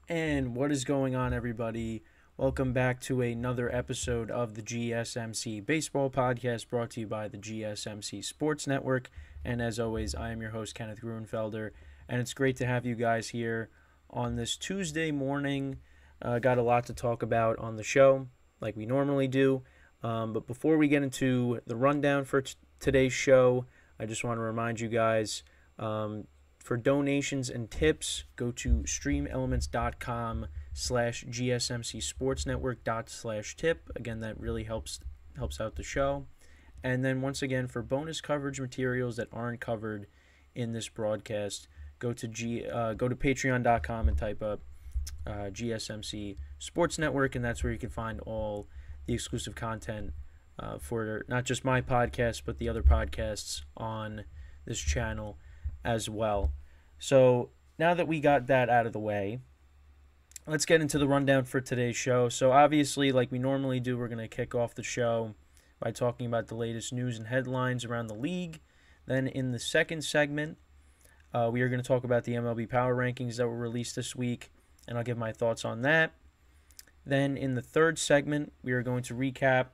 And what is going on, everybody? Welcome back to another episode of the GSMC Baseball Podcast brought to you by the GSMC Sports Network. And as always, I am your host, Kenneth Gruenfelder. And it's great to have you guys here on this Tuesday morning. Got a lot to talk about on the show, like we normally do. But before we get into the rundown for today's show, I just want to remind you guys for donations and tips, go to streamelements.com/GSMC Sports Network./tip. Again, that really helps out the show. And then once again, for bonus coverage materials that aren't covered in this broadcast, go to patreon.com and type up GSMC Sports Network, and that's where you can find all the exclusive content for not just my podcast, but the other podcasts on this channel as well. So now that we got that out of the way, let's get into the rundown for today's show. So obviously, like we normally do, we're going to kick off the show by talking about the latest news and headlines around the league. Then in the second segment, we are going to talk about the MLB Power Rankings that were released this week, and I'll give my thoughts on that. Then in the third segment, we are going to recap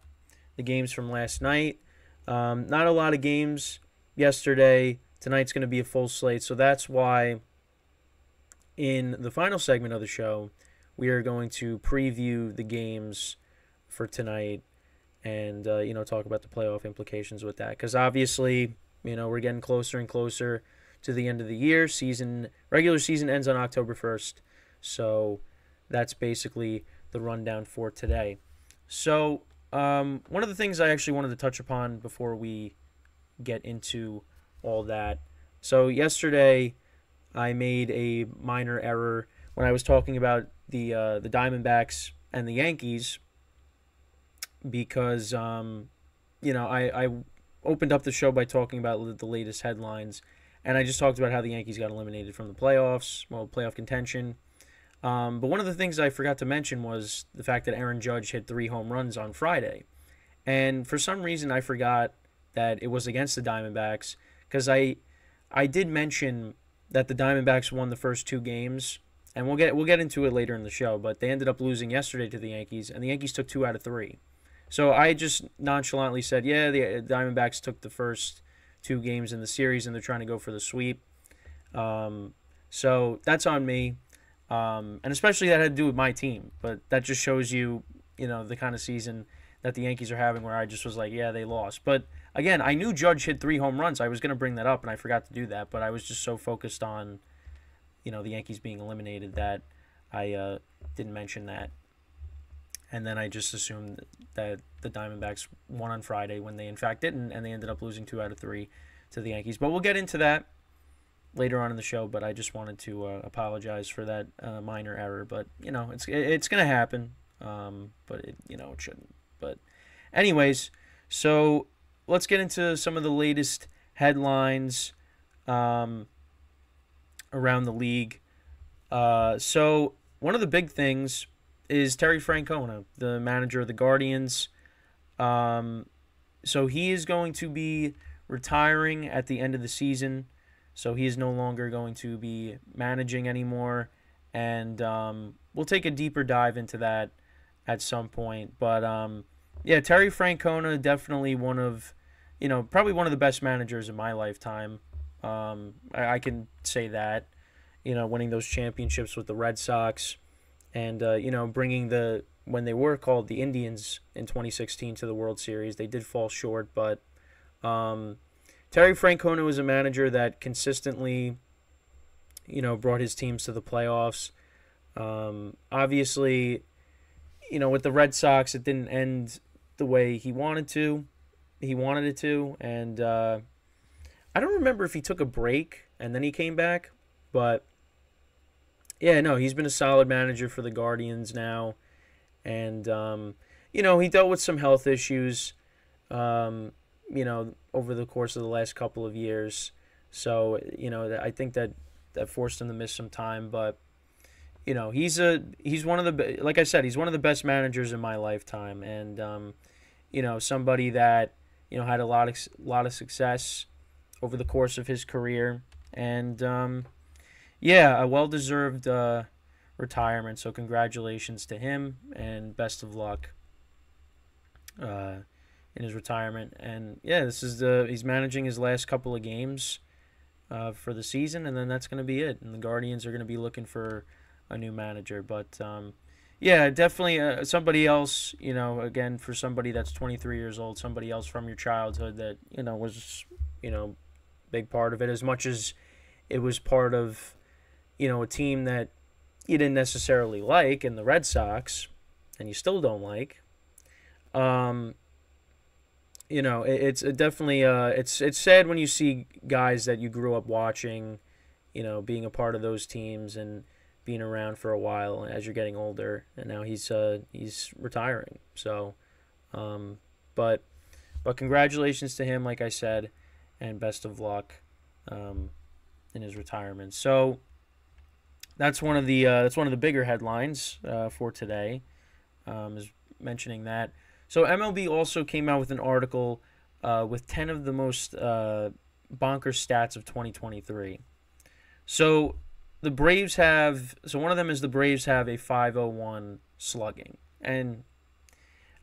the games from last night. Not a lot of games yesterday. Tonight's going to be a full slate, so that's why in the final segment of the show, we are going to preview the games for tonight and talk about the playoff implications with that. Because obviously, we're getting closer and closer to the end of the year. Regular season ends on October 1st, so that's basically the rundown for today. So one of the things I actually wanted to touch upon before we get into all that. So yesterday, I made a minor error when I was talking about the Diamondbacks and the Yankees because I opened up the show by talking about the latest headlines, and I just talked about how the Yankees got eliminated from the playoffs, playoff contention. But one of the things I forgot to mention was the fact that Aaron Judge hit 3 home runs on Friday, and for some reason I forgot that it was against the Diamondbacks. Because I did mention that the Diamondbacks won the first 2 games, and we'll get into it later in the show, but they ended up losing yesterday to the Yankees, and the Yankees took 2 out of 3. So I just nonchalantly said, yeah, the Diamondbacks took the first 2 games in the series, and they're trying to go for the sweep. So that's on me, and especially that had to do with my team, but that just shows you, the kind of season that the Yankees are having where I just was like, yeah, they lost. But again, I knew Judge hit 3 home runs. I was going to bring that up, and I forgot to do that. But I was just so focused on, the Yankees being eliminated that I didn't mention that. And then I just assumed that the Diamondbacks won on Friday when they in fact didn't, and they ended up losing 2 out of 3 to the Yankees. But we'll get into that later on in the show. But I just wanted to apologize for that minor error. But it's going to happen. But it shouldn't. But anyways, so let's get into some of the latest headlines around the league. So one of the big things is Terry Francona, the manager of the Guardians. So he is going to be retiring at the end of the season. So he is no longer going to be managing anymore. And we'll take a deeper dive into that at some point. But yeah, Terry Francona, definitely one of, probably one of the best managers in my lifetime. I can say that, winning those championships with the Red Sox and, bringing when they were called the Indians in 2016 to the World Series. They did fall short, but Terry Francona was a manager that consistently, brought his teams to the playoffs. Obviously, with the Red Sox, it didn't end the way he wanted it to, and I don't remember if he took a break and then he came back, but yeah, no, he's been a solid manager for the Guardians now, and he dealt with some health issues, over the course of the last couple of years, so I think that forced him to miss some time, but he's one of the, like I said, he's one of the best managers in my lifetime, and somebody that had a lot of success over the course of his career, and yeah, a well-deserved retirement. So congratulations to him and best of luck in his retirement. And yeah, he's managing his last couple of games for the season, and then that's going to be it. And the Guardians are going to be looking for a new manager. But yeah, definitely somebody else, again, for somebody that's 23 years old, somebody else from your childhood that, was, big part of it, as much as it was part of, a team that you didn't necessarily like in the Red Sox, and you still don't like. It's definitely it's sad when you see guys that you grew up watching, being a part of those teams and being around for a while as you're getting older, and now he's retiring. So, but congratulations to him, like I said, and best of luck in his retirement. So that's one of the bigger headlines for today, is mentioning that. So MLB also came out with an article with 10 of the most bonkers stats of 2023. So the Braves one of them is the Braves have a 5.01 slugging. And,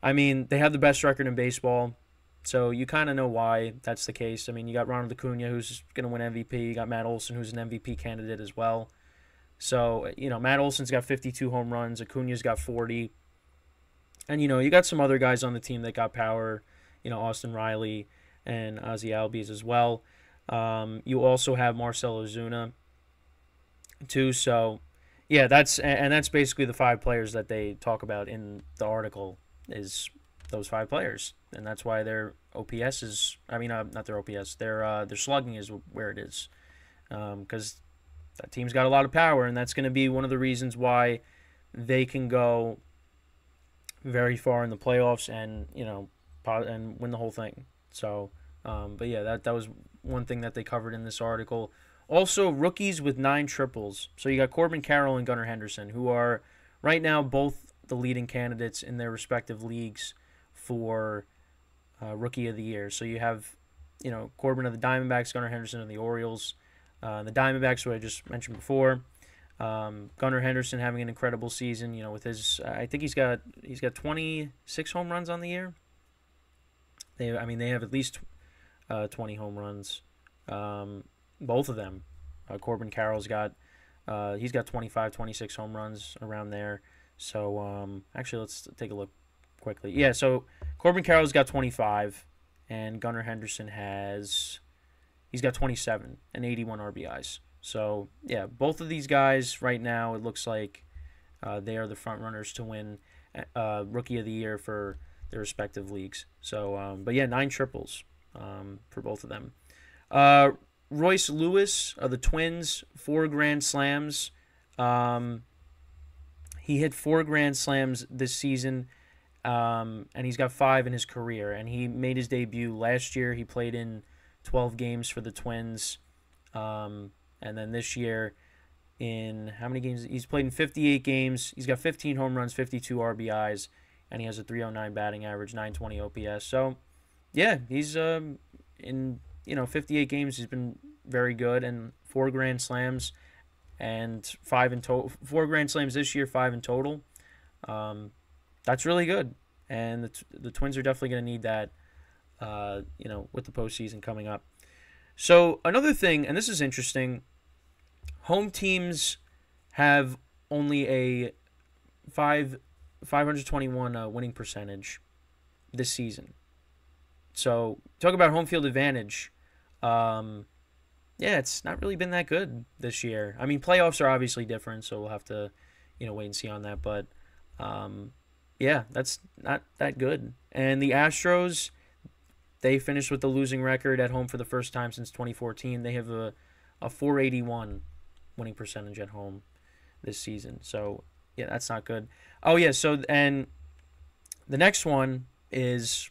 I mean, they have the best record in baseball, so you kind of know why that's the case. I mean, you got Ronald Acuna, who's going to win MVP. You got Matt Olson, who's an MVP candidate as well. So, Matt Olson's got 52 home runs. Acuna's got 40. And, you got some other guys on the team that got power, Austin Riley and Ozzie Albies as well. You also have Marcell Ozuna, too. So, yeah, that's basically the 5 players that they talk about in the article, is those 5 players. And that's why their OPS is, not their OPS, their slugging is where it is. Because that team's got a lot of power, and that's going to be one of the reasons why they can go very far in the playoffs and and win the whole thing. So, but yeah, that was one thing that they covered in this article. Also, rookies with 9 triples. So you got Corbin Carroll and Gunnar Henderson, who are right now both the leading candidates in their respective leagues for Rookie of the Year. So you have Corbin of the Diamondbacks, Gunnar Henderson of the Orioles. The Diamondbacks, what I just mentioned before. Gunnar Henderson having an incredible season, with his, I think he's got 26 home runs on the year. They have at least 20 home runs, both of them. Corbin Carroll's he's got 25, 26 home runs around there. So actually, let's take a look quickly. Yeah, so Corbin Carroll's got 25, and Gunnar Henderson he's got 27 and 81 RBIs. So, yeah, both of these guys right now, it looks like they are the front runners to win Rookie of the Year for their respective leagues. So, but yeah, 9 triples for both of them. Royce Lewis of the Twins, 4 grand slams. He hit 4 grand slams this season, and he's got 5 in his career. And he made his debut last year. He played in 12 games for the Twins. And then this year, in how many games? He's played in 58 games. He's got 15 home runs, 52 RBIs, and he has a 309 batting average, 920 OPS. So, yeah, he's in 58 games. He's been very good, and 4 grand slams, and 5 in total. 4 grand slams this year, 5 in total. That's really good, and the Twins are definitely going to need that. With the postseason coming up. So another thing, and this is interesting. Home teams have only a 521 winning percentage this season. So talk about home field advantage. It's not really been that good this year. I mean, playoffs are obviously different, so we'll have to, wait and see on that. But that's not that good. And the Astros, they finished with the losing record at home for the first time since 2014. They have a 481 winning percentage at home this season. So, yeah, that's not good. Oh, yeah, and the next one is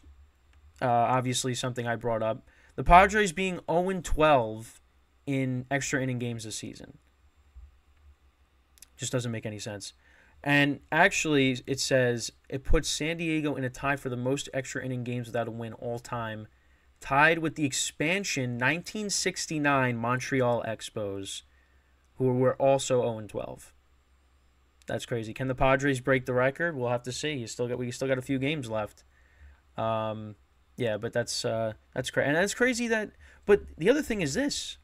obviously something I brought up. The Padres being 0-12 in extra inning games this season. Just doesn't make any sense. And actually, it says it puts San Diego in a tie for the most extra inning games without a win all time, tied with the expansion 1969 Montreal Expos, who were also 0-12. That's crazy. Can the Padres break the record? We'll have to see. We still got a few games left. Yeah, but that's crazy, and that's crazy that. But the other thing is this.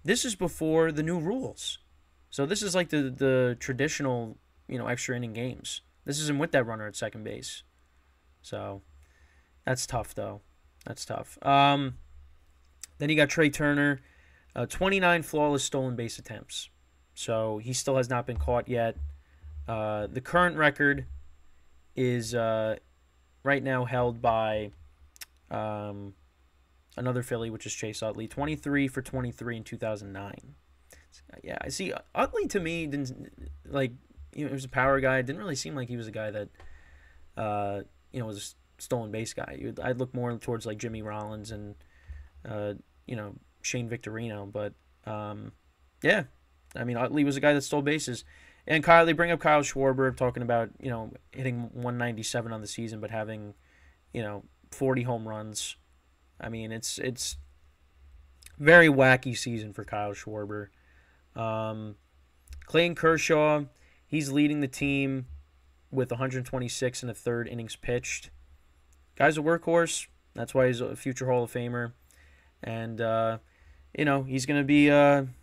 This is before the new rules, so this is like the traditional, extra inning games. This isn't with that runner at second base, so that's tough though. That's tough. Then you got Trey Turner, 29 flawless stolen base attempts. So he still has not been caught yet. The current record is right now held by another Philly, which is Chase Utley, 23 for 23 in 2009. Yeah, I see. Utley to me didn't he was a power guy. It didn't really seem like he was a guy that was a stolen base guy. I'd look more towards like Jimmy Rollins and Shane Victorino, but yeah. I mean, Utley was a guy that stole bases. And they bring up Kyle Schwarber, talking about, hitting 197 on the season, but having, 40 home runs. I mean, it's very wacky season for Kyle Schwarber. Clayton Kershaw, he's leading the team with 126 and a third innings pitched. Guy's a workhorse. That's why he's a future Hall of Famer. And, he's going to be an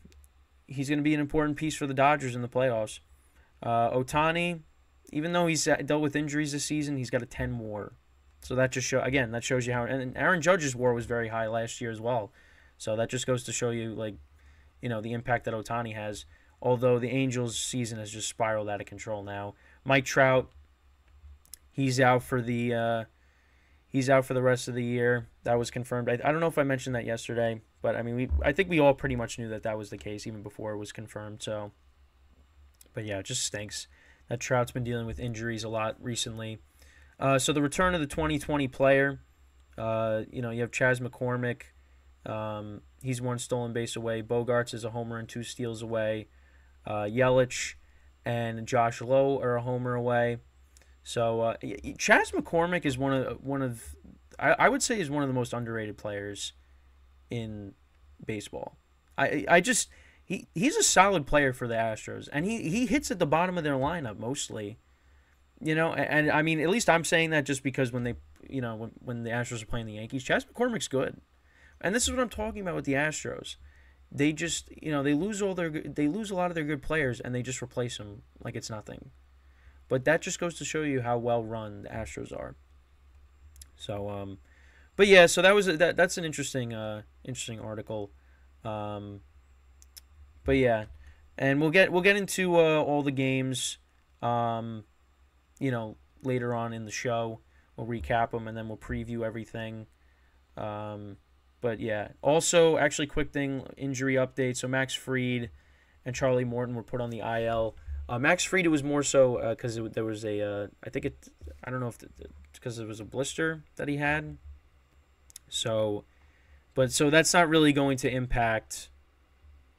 important piece for the Dodgers in the playoffs. Ohtani, even though he's dealt with injuries this season, he's got a 10 WAR. So that just that shows you how. And Aaron Judge's WAR was very high last year as well. So that just goes to show you, the impact that Ohtani has. Although the Angels' season has just spiraled out of control now. Mike Trout, he's out for the rest of the year. That was confirmed. I don't know if I mentioned that yesterday, but I mean, I think we all pretty much knew that was the case even before it was confirmed. So, but yeah, it just stinks that Trout's been dealing with injuries a lot recently. So the return of the 2020 player, you have Chas McCormick. He's one stolen base away. Bogarts is a homer and 2 steals away. Yelich and Josh Lowe are a homer away. So Chas McCormick is I would say is one of the most underrated players in baseball. He's a solid player for the Astros, and he hits at the bottom of their lineup mostly. And I mean, at least I'm saying that just because when they, when the Astros are playing the Yankees, Chas McCormick's good. And this is what I'm talking about with the Astros. They just, they lose a lot of their good players, and they just replace them like it's nothing. But that just goes to show you how well run the Astros are. So, but yeah, so that's an interesting article. But yeah, and we'll get into all the games, later on in the show. We'll recap them and then we'll preview everything. But yeah, also actually quick thing, injury update. So Max Fried and Charlie Morton were put on the IL. Max Fried, it was more so because there was I don't know if it's because it was a blister that he had. So that's not really going to impact.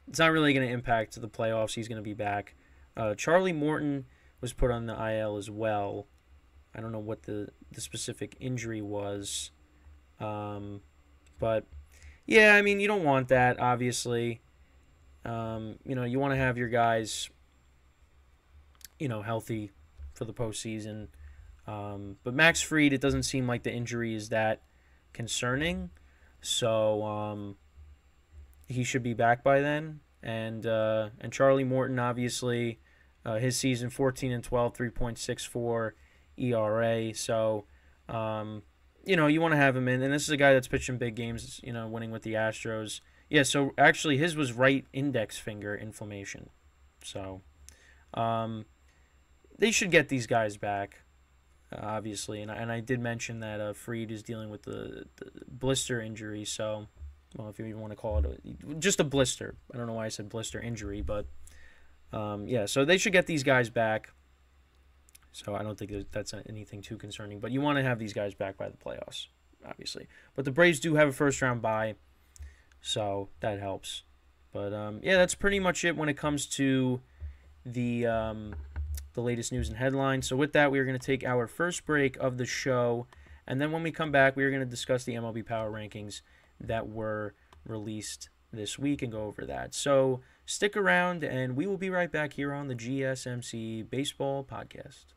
It's not really going to impact the playoffs. He's going to be back. Charlie Morton was put on the IL as well. I don't know what the specific injury was. But yeah, I mean, you don't want that, obviously. You want to have your guys, healthy for the postseason. But Max Fried, it doesn't seem like the injury is that concerning. So he should be back by then. And Charlie Morton, obviously, his season 14-12, 3.64 ERA. So, you want to have him in. And this is a guy that's pitching big games, winning with the Astros. Yeah, so actually his was right index finger inflammation. So, they should get these guys back, obviously. And I did mention that Fried is dealing with the blister injury. So, well, if you even want to call it just a blister. I don't know why I said blister injury, but yeah, so they should get these guys back. So I don't think that's anything too concerning. But you want to have these guys back by the playoffs, obviously. But the Braves do have a first-round bye, so that helps. But, yeah, that's pretty much it when it comes to the latest news and headlines. So with that, we are going to take our first break of the show. And then when we come back, we are going to discuss the MLB Power Rankings that were released this week and go over that. So Stick around, and we will be right back here on the GSMC Baseball Podcast.